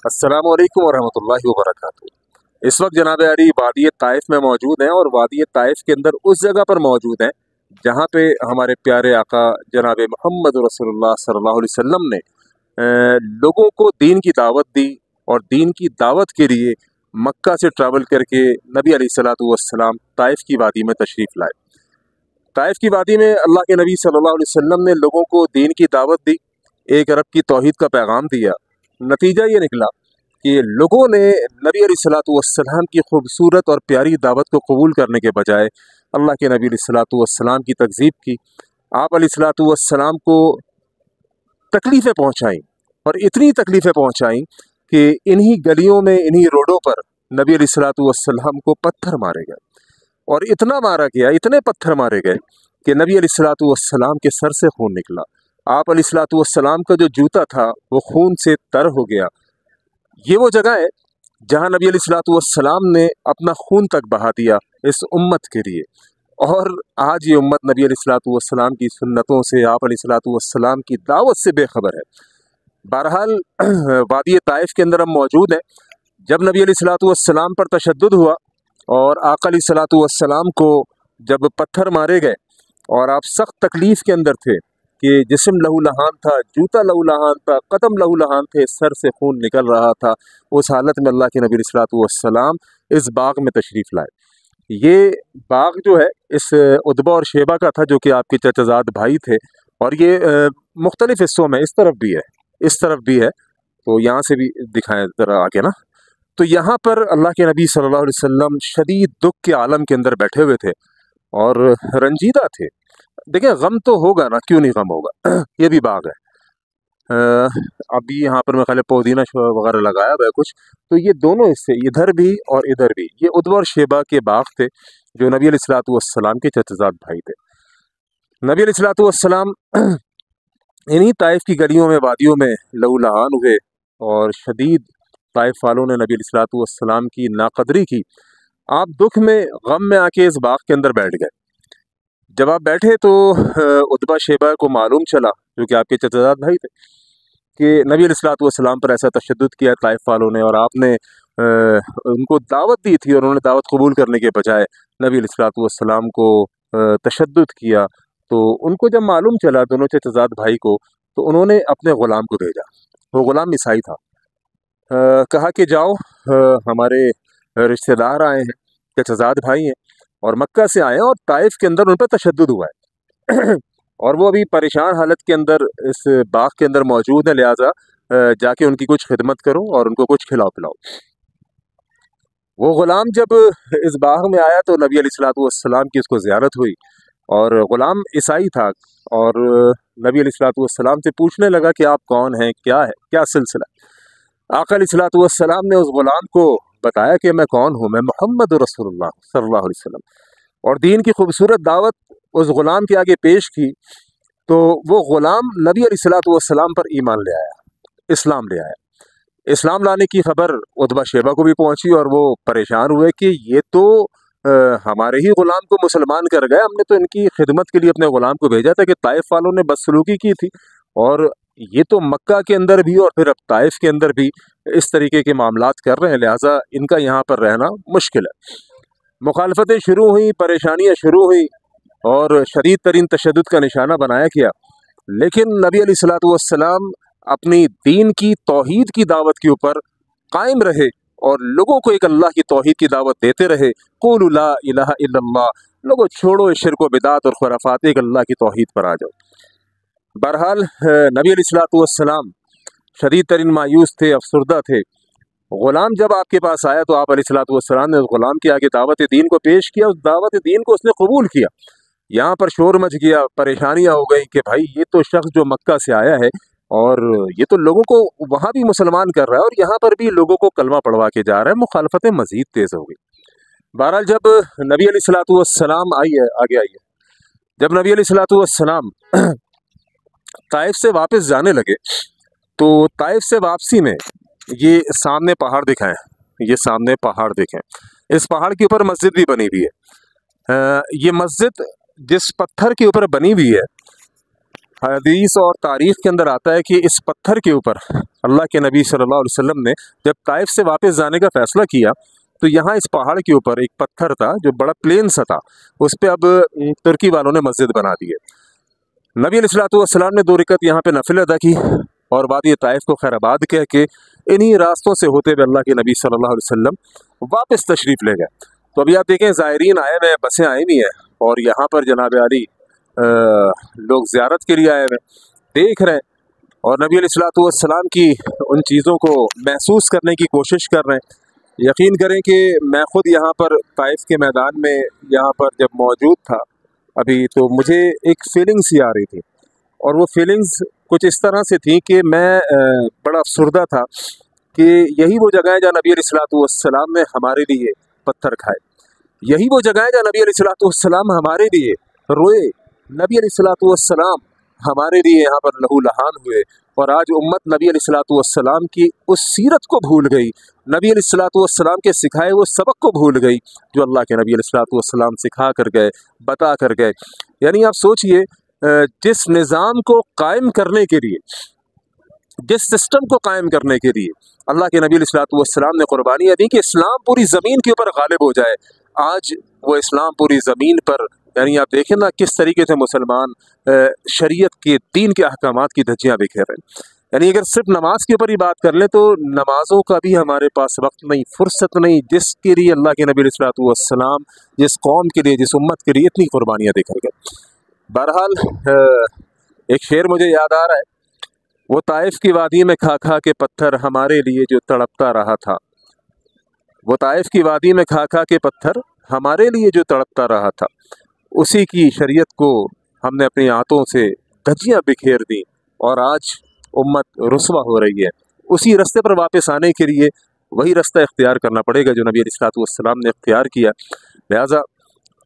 अस्सलामु अलैकुम वरहमतुल्लाहि वबरकातुहू। इस वक्त जनाब यारी वादी ताइफ में मौजूद हैं और वादी ताइफ के अंदर उस जगह पर मौजूद हैं जहाँ पे हमारे प्यारे आका जनाब मोहम्मद रसूलुल्लाह सल्लल्लाहु अलैहि वसल्लम ने लोगों को दीन की दावत दी और दीन की दावत के लिए मक्का से ट्रैवल करके नबी अलैहिस्सलातु वस्सलाम ताइफ की वादी में तशरीफ़ लाए। ताइफ की वादी में अल्लाह के नबी सल्लल्लाहु अलैहि वसल्लम ने लोगों को दीन की दावत दी, एक अरब की तौहीद का पैगाम दिया। नतीजा ये निकला कि लोगों ने नबी अलैहिस्सलातु वस्सलाम की खूबसूरत और प्यारी दावत को कबूल करने के बजाय अल्लाह के नबी अलैहिस्सलातु वस्सलाम की तकज़ीब की। आप अलैहिस्सलातु वस्सलाम को तकलीफ़ें पहुँचाईं और इतनी तकलीफ़ें पहुँचाईं कि इन्हीं गलियों में, इन्हीं रोडों पर नबी अलैहिस्सलातु वस्सलाम को पत्थर मारे गए और इतना मारा गया, इतने पत्थर मारे गए कि नबी अलैहिस्सलातु वस्सलाम के सर से खून निकला। आप अलैहिस्सलातु वस्सलाम का जो जूता था वो खून से तर हो गया। ये वो जगह है जहाँ नबी अलैहिस्सलातु वस्सलाम ने अपना खून तक बहा दिया इस उम्मत के लिए। और आज ये उम्मत नबी अलैहिस्सलातु वस्सलाम की सुन्नतों से, आप अलैहिस्सलातु वस्सलाम की दावत से बेखबर है। बहरहाल वादी ताइफ के अंदर हम मौजूद हैं। जब नबी अलैहिस्सलातु वस्सलाम पर तशद्दुद हुआ और आका अलैहिस्सलातु वस्सलाम को जब पत्थर मारे गए और आप सख्त तकलीफ़ के अंदर थे कि जिस्म लहूलहान था, जूता लहूलहान था, कदम लहूलहान थे, सर से खून निकल रहा था, उस हालत में अल्लाह के नबी अलैहिस्सलातु वस्सलाम इस बाग में तशरीफ़ लाए। ये बाग जो है इस उतबा और शेबा का था जो कि आपके चचाजाद भाई थे और ये मुख्तलिफ़ हिस्सों में, इस तरफ भी है, इस तरफ भी है, तो यहाँ से भी दिखाएं ज़रा आगे ना। तो यहाँ पर अल्लाह के नबी सल्लल्लाहु अलैहि वसल्लम शदीद दुख के आलम के अंदर बैठे हुए थे और रंजीदा थे। देखिए गम तो होगा ना, क्यों नहीं गम होगा। ये भी बाग है, अभी यहाँ पर मैं खाली पुदीना वगैरह लगाया हुआ है कुछ। तो ये दोनों हिस्से, इधर भी और इधर भी, ये उतबा और शेबा के बाग थे जो नबी अलैहिस्सलातु वस्सलाम के चचाजाद भाई थे। नबी अलैहिस्सलातु वस्सलाम इन्हीं ताइफ की गलियों में, वादियों में लहूलहान हुए और शदीद ताइफ वालों ने नबी अलैहिस्सलातु वस्सलाम की नाकदरी की। आप दुख में, गम में आके इस बाग के अंदर बैठ गए। जब आप बैठे तो उतबा शेबा को मालूम चला, जो कि आपके चचाजाद भाई थे, कि नबी अलैहिस्सलातु वस्सलाम पर ऐसा तशद्दुद किया ताइफ वालों ने और आपने उनको दावत दी थी और उन्होंने दावत कबूल करने के बजाय नबी अलैहिस्सलातु वस्सलाम को तशद्दुद किया। तो उनको जब मालूम चला, दोनों चचाजाद भाई को, तो उन्होंने अपने ग़ुलाम को भेजा। वो ग़ुलाम ईसाई था। कहा कि जाओ, हमारे रिश्तेदार आए हैं, चचाजाद भाई हैं और मक्का से आए हैं और ताइफ के अंदर उन पर तशद्दुद हुआ है और वो अभी परेशान हालत के अंदर इस बाग के अंदर मौजूद है, लिहाजा जाके उनकी कुछ खिदमत करो और उनको कुछ खिलाओ पिलाओ। वो ग़ुलाम जब इस बाग में आया तो नबी अलैहिस्सलातु वस्सलाम की उसको ज़ियारत हुई और ग़ुलाम ईसाई था और नबी अलैहिस्सलातु वस्सलाम से पूछने लगा कि आप कौन हैं, है, क्या सिलसिला। आका अलैहिस्सलातु वस्सलाम ने उस ग़ुलाम को बताया कि मैं कौन हूँ, मैं मोहम्मद रसूलुल्लाह सल्लल्लाहु अलैहि वसल्लम, और दीन की खूबसूरत दावत उस ग़ुलाम के आगे पेश की। तो वो ग़ुलाम नबी अलैहिस्सलातु वस्सलाम पर ईमान ले आया, इस्लाम ले आया। इस्लाम लाने की खबर उतबा शेबा को भी पहुंची और वो परेशान हुए कि ये तो हमारे ही ग़ुलाम को मुसलमान कर गए, हमने तो इनकी खिदमत के लिए अपने ग़ुलाम को भेजा था कि ताइफ वालों ने बदसलूकी की थी और ये तो मक्का के अंदर भी और फिर अब ताइफ के अंदर भी इस तरीके के मामलात कर रहे हैं, लिहाजा इनका यहाँ पर रहना मुश्किल है। मुखालफतें शुरू हुई, परेशानियाँ शुरू हुई और शदीद तरीन तशद्दुद का निशाना बनाया गया। लेकिन नबी अलैहिस्सलातु वस्सलाम अपनी दीन की, तौहीद की दावत के ऊपर कायम रहे और लोगों को एक अल्लाह की तौहीद की दावत देते रहे। क़ूलू ला इलाहा इल्लल्लाह, लोगों छोड़ो शिर्क व बिदात और खुराफात, एक अल्लाह की तौहीद पर आ जाओ। बहरहाल नबी अलैहिस्सलातु वस्सलाम शदीद तरीन मायूस थे, अफसरदा थे। ग़ुलाम जब आपके पास आया तो आप अलैहिस्सलातु वस्सलाम ने उस ग़ुलाम के आगे दावत दीन को पेश किया, उस दावत दीन को उसने कबूल किया। यहाँ पर शोर मच गया, परेशानियाँ हो गई कि भाई ये तो शख्स जो मक्का से आया है और ये तो लोगों को वहाँ भी मुसलमान कर रहा है और यहाँ पर भी लोगों को कलमा पढ़वा के जा रहा है। मुखालफतें मज़ीद तेज़ हो गई। बहरहाल जब नबी अलैहिस्सलातु वस्सलाम आगे आइए, जब नबी अलैहिस्सलातु वस्सलाम ताइफ से वापस जाने लगे तो ताइफ से वापसी में ये सामने पहाड़ दिखाएं, ये सामने पहाड़ देखें, इस पहाड़ के ऊपर मस्जिद भी बनी हुई है। ये मस्जिद जिस पत्थर के ऊपर बनी हुई है حدیث اور تاریخ کے اندر آتا ہے کہ اس پتھر کے اوپر اللہ کے نبی صلی اللہ علیہ وسلم نے جب طائف سے واپس جانے کا فیصلہ کیا تو یہاں اس پہاڑ کے اوپر ایک پتھر تھا جو بڑا پلین سا تھا، اس پہ اب ترکی والوں نے مسجد بنا دی ہے۔ نبی علیہ السلام نے 2 رکعت یہاں پہ نفل ادا کی اور وادی طائف کو خیر آباد کہہ کے انہی راستوں سے ہوتے ہوئے اللہ کے نبی صلی اللہ علیہ وسلم واپس تشریف لے گئے۔ تو ابھی آپ دیکھیں زائرین آئے ہوئے ہیں، بسیں آئی ہوئی ہیں اور یہاں پر جناب علی لوگ زیارت کے لیے آئے ہوئے دیکھ رہے ہیں اور نبی علیہ السلام کی ان چیزوں کو محسوس کرنے کی کوشش کر رہے ہیں۔ یقین کریں کہ میں خود یہاں پر طائف کے میدان میں یہاں پر جب موجود تھا ابھی، تو مجھے ایک فیلنگ سی آ رہی تھی اور وہ فیلنگز کچھ اس طرح سے تھیں کہ میں بڑا افسردہ تھا کہ یہی وہ جگہ ہے جہاں نبی علیہ السلام نے ہمارے لیے پتھر کھائے، یہی وہ جگہ ہے جہاں نبی علیہ السلام ہمارے لیے روئے، نبی علیہ السلام ہمارے لیے یہاں پر لہو لہان ہوئے، اور آج امت نبی علیہ السلام کی اس سیرت کو بھول گئی، نبی علیہ السلام کے سکھائے وہ سبق کو بھول گئی جو اللہ کے نبی علیہ السلام سکھا کر گئے، بتا کر گئے۔ یعنی آپ سوچئے جس نظام کو قائم کرنے کے لیے، جس سسٹم کو قائم کرنے کے لیے اللہ کے نبی علیہ السلام نے قربانیاں دی کہ اسلام پوری زمین کے اوپر غالب ہو جائے، آج وہ اسلام پوری زمین پر، یعنی آپ دیکھیں نا کس طریقے سے مسلمان شریعت کے دین کے احکامات کی دھجیاں بکھیر رہے ہیں۔ یعنی اگر صرف نماز کے اوپر ہی بات کر لیں تو نمازوں کا بھی ہمارے پاس وقت نہیں، فرصت نہیں، جس کے لیے اللہ کے نبی علیہ السلام جس قوم کے لیے، جس امت کے لیے اتنی قربانیاں دے کر گئے۔ بہرحال ایک شعر مجھے یاد آ رہا ہے، وہ طائف کی وادی میں کھا کھا کے پتھر ہمارے لیے جو تڑپتا رہا تھا، وہ طائف کی وادی میں کھا کھا کے پتھر ہمارے لیے جو تڑپتا رہا تھا، اسی کی شریعت کو ہم نے اپنی ہاتھوں سے دھجیاں بکھیر دیں اور آج امت رسوا ہو رہی ہے۔ اسی رستے پر واپس آنے کے لیے وہی رستہ اختیار کرنا پڑے گا جو نبی علیہ السلام نے اختیار کیا۔ لہٰذا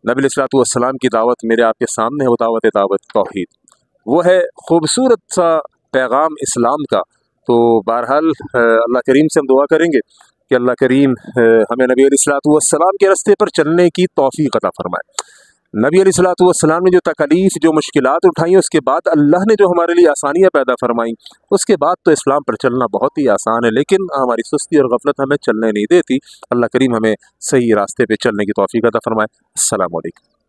نبی علیہ السلام کی دعوت میرے آپ کے سامنے ہے، وہ دعوت توحید، وہ ہے خوبصورت سا پیغام اسلام کا۔ تو بہرحال اللہ کریم سے ہم دعا کریں گے کہ اللہ کریم ہمیں نبی علیہ السلام کے راستے پر چلنے کی توفیق عطا فرمائے۔ نبی علیہ السلام نے جو تکالیف، جو مشکلات اٹھائیں، اس کے بعد اللہ نے جو ہمارے لیے آسانیاں پیدا فرمائیں، اس کے بعد تو اسلام پر چلنا بہت ہی آسان ہے، لیکن ہماری سستی اور غفلت ہمیں چلنے نہیں دیتی۔ اللہ کریم ہمیں صحیح راستے پہ چلنے کی توفیق عطا فرمائے۔ السلام علیکم۔